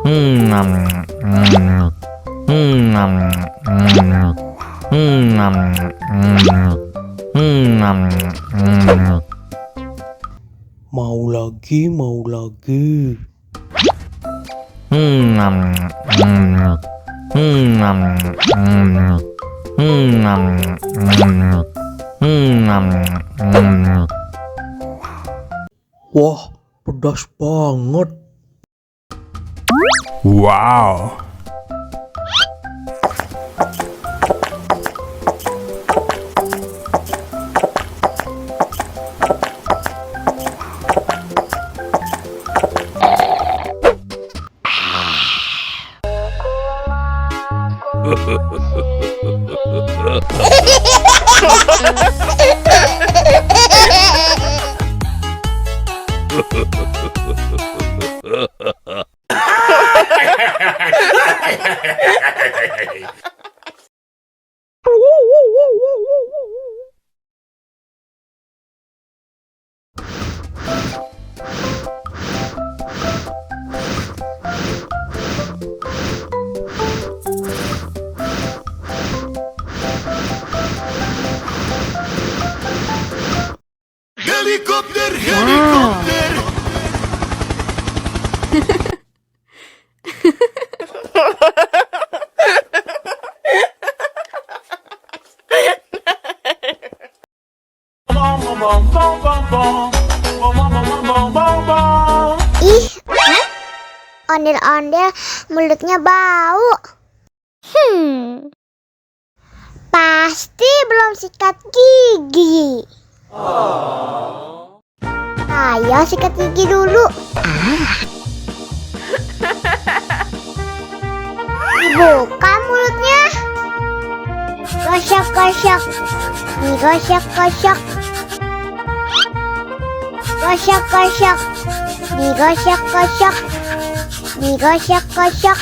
Mau lagi, mau lagi. Wah, pedas banget. Wow. Helikopter, helikopter. Ih, ondel-ondel mulutnya bau. Pasti belum sikat gigi. Ayo sikat gigi dulu. Buka mulutnya. Gosok-gosok. Digosok-gosok. Gosok-gosok. Digosok-gosok. Digosok-gosok.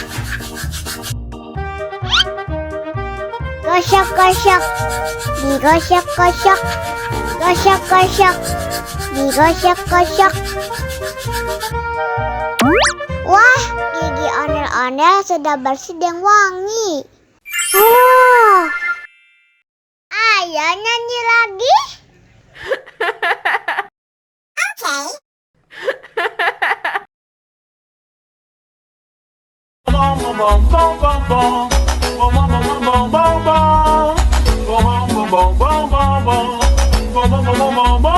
Gosok-gosok. Digosok-gosok. Gosok-gosok. Digosok-gosok. Wah, gigi ondel-ondel sudah bersih dan wangi. Oh, ayo nyanyi lagi. Bom, bom, bom, bom, bom, bom, bom, bom, bom, bom, bom, bom, bom, bom, bom, bom, bom,